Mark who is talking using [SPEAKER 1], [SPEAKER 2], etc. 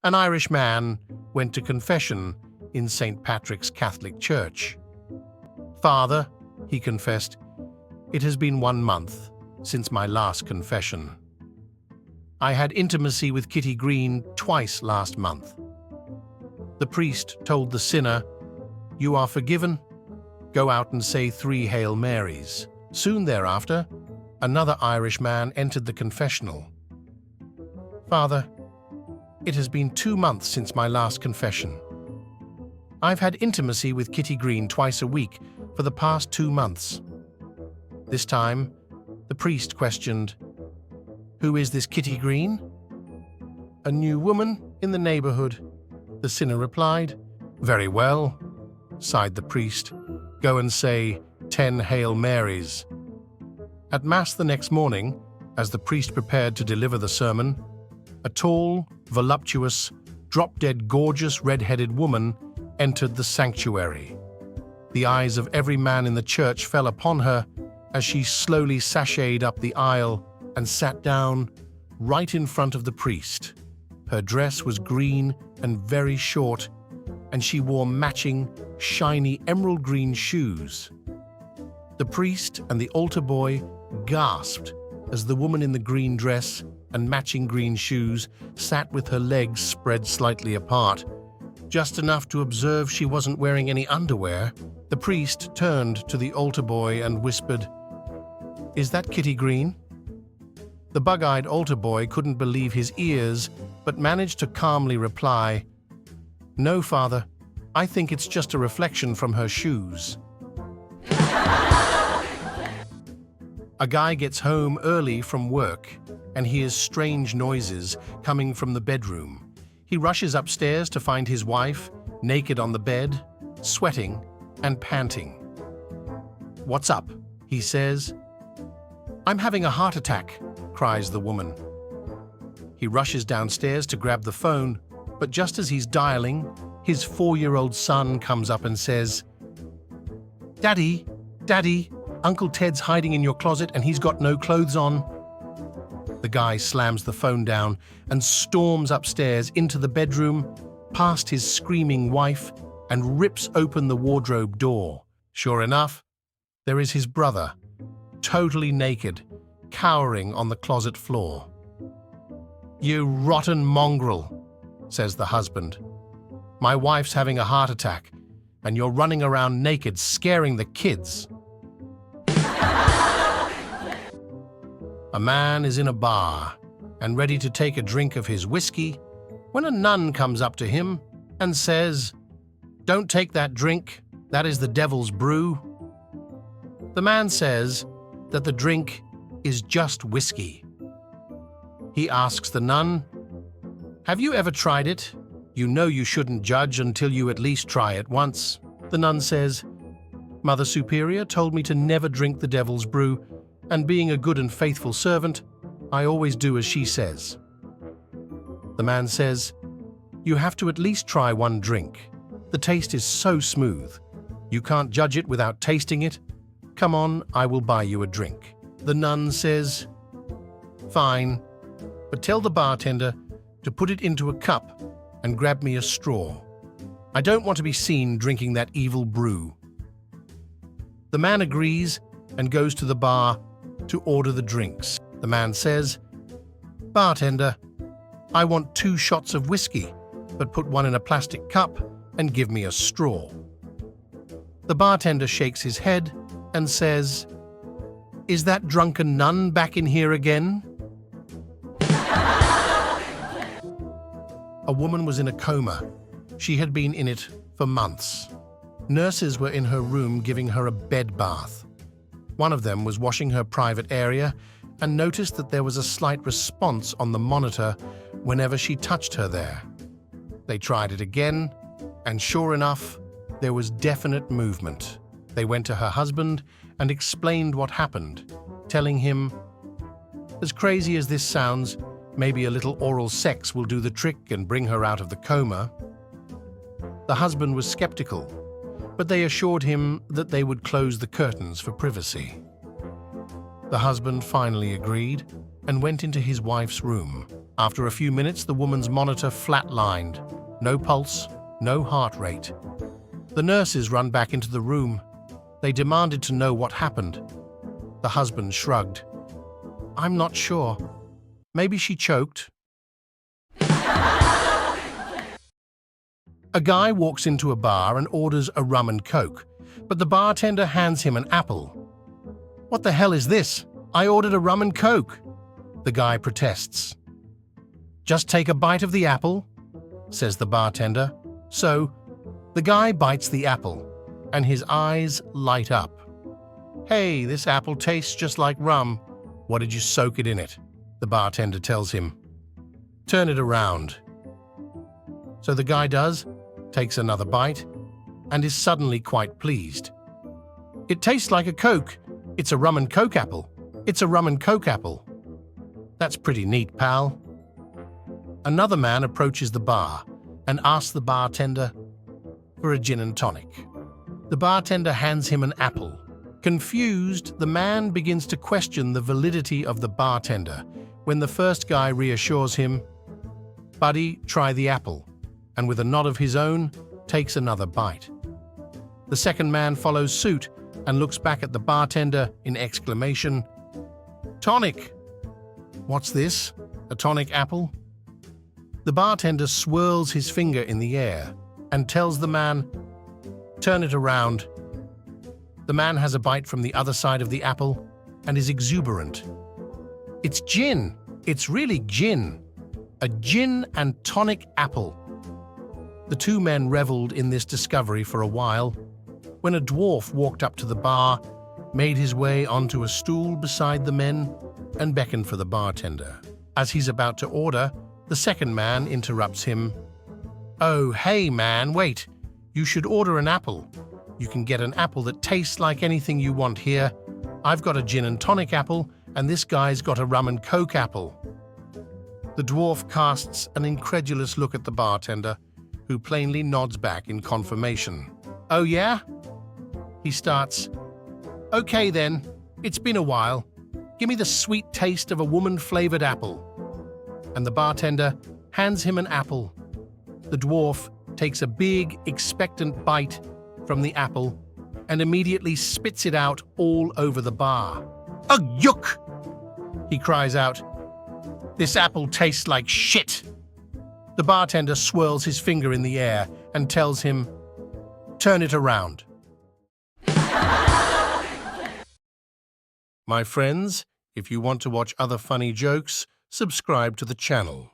[SPEAKER 1] An Irish man went to confession in St. Patrick's Catholic Church. "Father," he confessed, "it has been 1 month since my last confession. I had intimacy with Kitty Green twice last month." The priest told the sinner, "You are forgiven. Go out and say 3 Hail Marys." Soon thereafter, another Irish man entered the confessional. "Father, it has been 2 months since my last confession. I've had intimacy with Kitty Green twice a week for the past 2 months." This time, the priest questioned, "Who is this Kitty Green?" "A new woman in the neighborhood," the sinner replied. "Very well," sighed the priest. "Go and say 10 Hail Marys." At Mass the next morning, as the priest prepared to deliver the sermon, a tall, voluptuous, drop-dead gorgeous red-headed woman entered the sanctuary. The eyes of every man in the church fell upon her as she slowly sashayed up the aisle and sat down right in front of the priest. Her dress was green and very short, and she wore matching, shiny emerald green shoes. The priest and the altar boy gasped as the woman in the green dress and matching green shoes sat with her legs spread slightly apart, just enough to observe she wasn't wearing any underwear. The priest turned to the altar boy and whispered, "Is that Kitty Green?" The bug-eyed altar boy couldn't believe his ears, but managed to calmly reply, "No, Father, I think it's just a reflection from her shoes." A guy gets home early from work and hears strange noises coming from the bedroom. He rushes upstairs to find his wife naked on the bed, sweating and panting. "What's up?" he says. "I'm having a heart attack," cries the woman. He rushes downstairs to grab the phone, but just as he's dialing, his 4-year-old son comes up and says, "Daddy, Daddy, Uncle Ted's hiding in your closet and he's got no clothes on." The guy slams the phone down and storms upstairs into the bedroom, past his screaming wife, and rips open the wardrobe door. Sure enough, there is his brother, totally naked, cowering on the closet floor. "You rotten mongrel," says the husband. "My wife's having a heart attack, and you're running around naked, scaring the kids." A man is in a bar and ready to take a drink of his whiskey when a nun comes up to him and says, "Don't take that drink, that is the devil's brew." The man says that the drink is just whiskey. He asks the nun, "Have you ever tried it? You know you shouldn't judge until you at least try it once." The nun says, "Mother Superior told me to never drink the devil's brew, and being a good and faithful servant, I always do as she says." The man says, "You have to at least try one drink. The taste is so smooth. You can't judge it without tasting it. Come on, I will buy you a drink." The nun says, "Fine, but tell the bartender to put it into a cup and grab me a straw. I don't want to be seen drinking that evil brew." The man agrees and goes to the bar to order the drinks. The man says, "Bartender, I want 2 shots of whiskey, but put one in a plastic cup and give me a straw." The bartender shakes his head and says, "Is that drunken nun back in here again?" A woman was in a coma. She had been in it for months. Nurses were in her room giving her a bed bath. One of them was washing her private area and noticed that there was a slight response on the monitor whenever she touched her there. They tried it again, and sure enough, there was definite movement. They went to her husband and explained what happened, telling him, "As crazy as this sounds, maybe a little oral sex will do the trick and bring her out of the coma." The husband was skeptical, but they assured him that they would close the curtains for privacy. The husband finally agreed and went into his wife's room. After a few minutes, the woman's monitor flatlined. No pulse, no heart rate. The nurses run back into the room. They demanded to know what happened. The husband shrugged. "I'm not sure. Maybe she choked." A guy walks into a bar and orders a rum and coke, but the bartender hands him an apple. "What the hell is this? I ordered a rum and coke." The guy protests. "Just take a bite of the apple," says the bartender. So, the guy bites the apple, and his eyes light up. "Hey, this apple tastes just like rum. What did you soak it in it?" the bartender tells him. "Turn it around." So the guy does, takes another bite, and is suddenly quite pleased. "It tastes like a Coke. It's a rum and coke apple. It's a rum and coke apple." "That's pretty neat, pal." Another man approaches the bar and asks the bartender for a gin and tonic. The bartender hands him an apple. Confused, the man begins to question the validity of the bartender when the first guy reassures him, "Buddy, try the apple," and with a nod of his own, takes another bite. The second man follows suit and looks back at the bartender in exclamation, "Tonic!" "What's this? A tonic apple?" The bartender swirls his finger in the air and tells the man, "Turn it around." The man has a bite from the other side of the apple and is exuberant. "It's gin! It's really gin! A gin and tonic apple." The two men reveled in this discovery for a while, when a dwarf walked up to the bar, made his way onto a stool beside the men, and beckoned for the bartender. As he's about to order, the second man interrupts him. "Oh, hey man, wait. You should order an apple. You can get an apple that tastes like anything you want here. I've got a gin and tonic apple, and this guy's got a rum and coke apple." The dwarf casts an incredulous look at the bartender, who plainly nods back in confirmation. "Oh yeah?" He starts, "Okay then, it's been a while. Give me the sweet taste of a woman-flavored apple." And the bartender hands him an apple. The dwarf takes a big, expectant bite from the apple and immediately spits it out all over the bar. "Ugh, yuck!" he cries out. "This apple tastes like shit." The bartender swirls his finger in the air and tells him, "Turn it around." My friends, if you want to watch other funny jokes, subscribe to the channel.